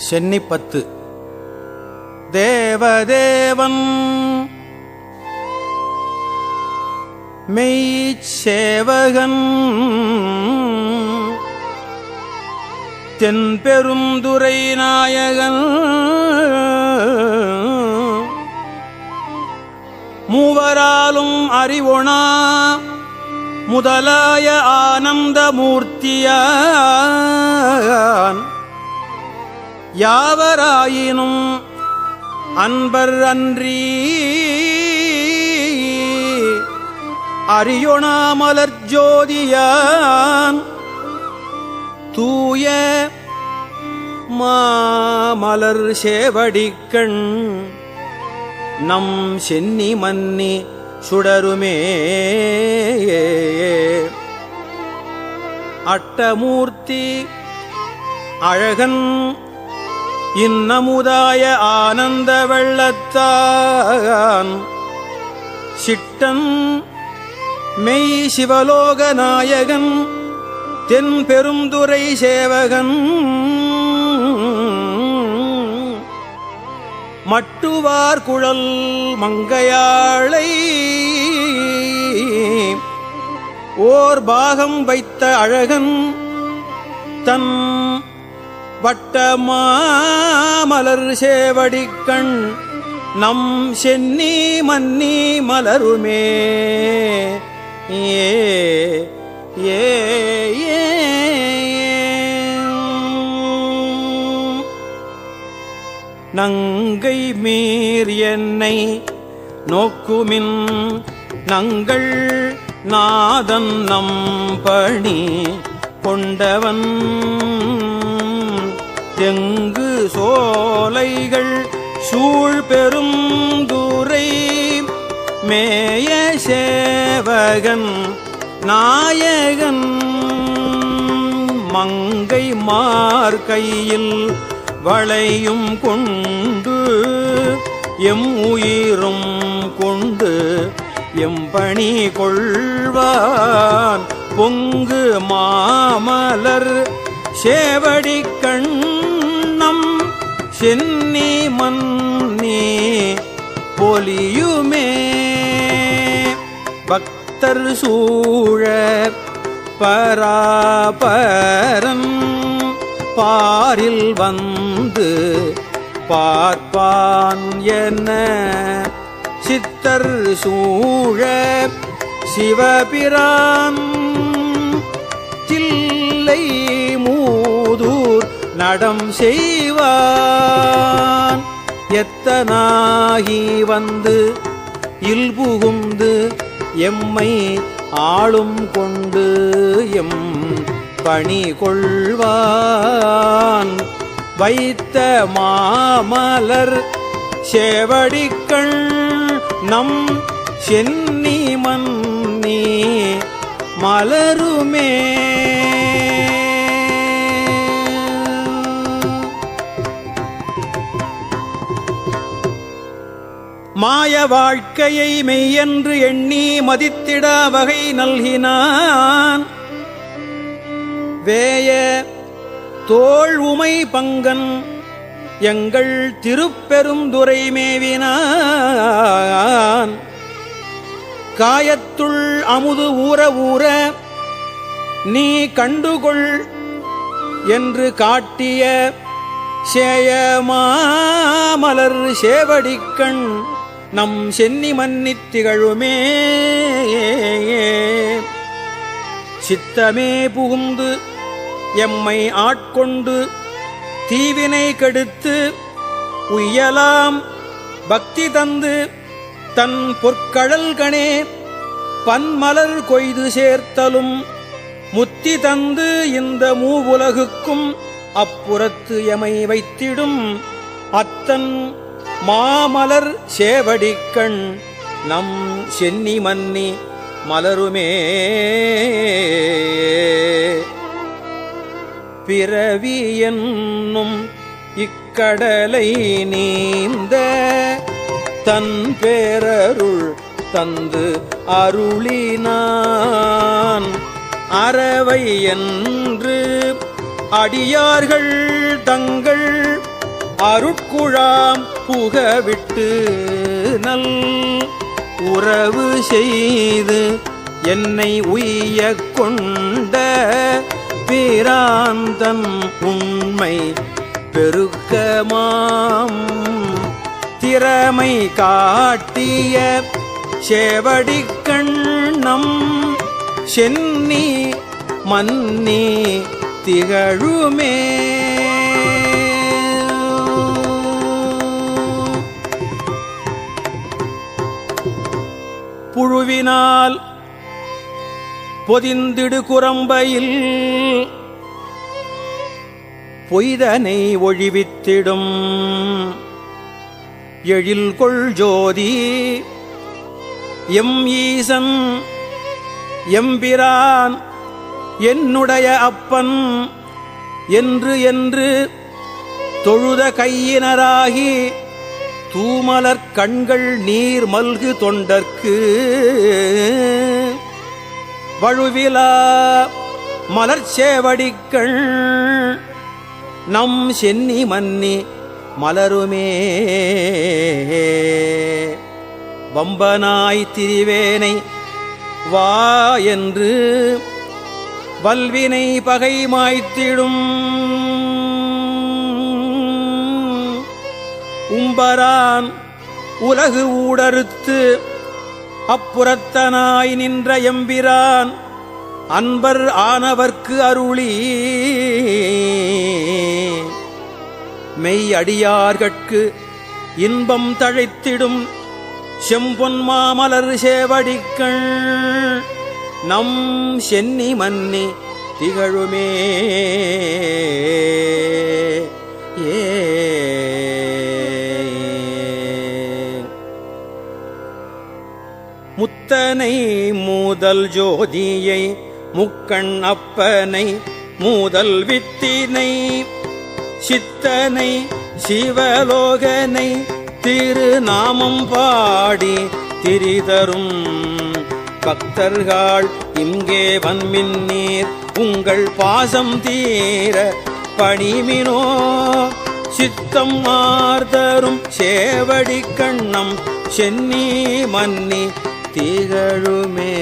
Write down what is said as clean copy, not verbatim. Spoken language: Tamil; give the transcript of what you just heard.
சென்னிப்பத்து. தேவதேவன் மெய்ச்சேவகன் தென்பெருந்துறை நாயகன் மூவராலும் அறிவொணா முதலாய ஆனந்தமூர்த்தியான் யாவராயினும் அன்பர் அன்றி அறியொணாமலர் ஜோதியான் தூய மாமலர் சேவடிக்கண் நம் சென்னி மன்னி சுடருமே. அட்டமூர்த்தி அழகன் இன்னமுதாய ஆனந்த வெள்ளத்தான் சிட்டன் மெய் சிவலோக நாயகன் தென் பெருந்துறை சேவகன் மட்டுவார் குழல் மங்கையாளை ஓர் பாகம் வைத்த அழகன் தன் வட்டமாமலர் சேவடிக்கண் நம் சென்னி மன்னி மலருமே. ஏ ஏ நங்கை மீர் என்னை நோக்குமின் நங்கள் நாதன் நம் பணி கொண்டவன் தெங்கு சோலைகள் சூழ் பெரும் துறை மேய சேவகன் நாயகன் மங்கை மார்கையில் வளையும் கொண்டு எம் உயிரும் கொண்டு எம்பணி கொள்வான் பொங்கு மாமலர் சேவடிக்கண் நம் சென்னி மன்னி பொலியுமே. பக்தர் சூழ பராபரன் பாரில் வந்து பார்ப்பான் என சித்தர் சூழ சிவபிரான் தில்லை மூதூர் நடம் செய்வான் எத்தனாகி வந்து இல்புகுந்து எம்மை ஆளும் கொண்டு எம் பணி கொள்வான் வைத்த மாமலர் சேவடிக்கண் நம் சென்னி மன்னி மலருமே. மாய வாழ்க்கையை மெய்யென்று எண்ணி மதித்திட வகை நல்கினான் வேய தோள் உமை பங்கன் எங்கள் திருப்பெருந்துறை மேவினான் காயத்துள் அமுது ஊற ஊற நீ கண்டுகொள் என்று காட்டிய சேயமாமலர் சேவடிக்கண் நம் சென்னி மன்னித் திகழுமே. சித்தமே புகுந்து எம்மை ஆட்கொண்டு தீவினை கெடுத்து உய்யலாம் பக்தி தந்து தன் பொற்கழல்கணே பன்மலர் கொய்து சேர்த்தலும் முத்தி தந்து இந்த மூவுலகுக்கும் அப்புறத்து எமை வைத்திடும் அத்தன் மாமலர் சேவடிக்கண் நம் சென்னி மன்னி மலருமே. பிறவி என்னும் இக்கடலை நீந்த தன் பேரருள் தந்து அருளினான் அறவை என்று அடியார்கள் தங்கள் அருட்குழாம் புகவிட்டு நல் உறவு செய்து என்னை உய்யக் கொண்ட பிராந்தன் உண்மை பெருக்கமாம் திறமை காட்டிய சேவடிக்கண்ணம் சென்னி மன்னி திகழுமே. புழுவினால் பொதிந்திடு குரம்பையில் பொய்தனை ஒழிவித்திடும் எழில்கொள் ஜோதி எம் ஈசன் எம்பிரான் என்னுடைய அப்பன் என்று என்று தொழுத கையினராகி தூமலர் கண்கள் நீர் மல்கு தொண்டர்க்கு வழுவிலா மலர்ச்சேவடிக்கள் நம் சென்னி மன்னி மலருமே. வம்பனாய் திரிவேனை வா என்று வல்வினை பகை மாய்த்திடும் உம்பரான் உலகு ஊடறுத்து அப்புறத்தனாய் நின்ற எம்பிரான் அன்பர் ஆனவர்க்கு அருளி மெய் அடியார்கட்கு இன்பம் தழைத்திடும் செம்பொன் மாமலர் சேவடிக்கள் நம் சென்னி மன்னி திகழுமே. முத்தனை மூதல் ஜோதியை முக்கண் அப்பனை மூதல் வித்தினை சித்தனை சிவலோகனை திருநாமம் பாடி திரிதரும் பக்தர்கள் இங்கே வன்மின்னீர் உங்கள் பாசம் தீர பணிமினோ சித்தம் மார்தரும் சேவடி கண்ணம் சென்னி மன்னி திகழுமே.